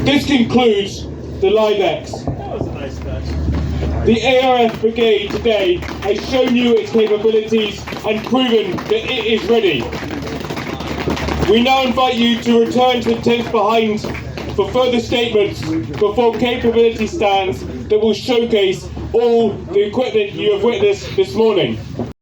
This concludes the LiveX. That was a nice touch. The ARF Brigade today has shown you its capabilities and proven that it is ready. We now invite you to return to the tents behind for further statements before capability stands that will showcase all the equipment you have witnessed this morning.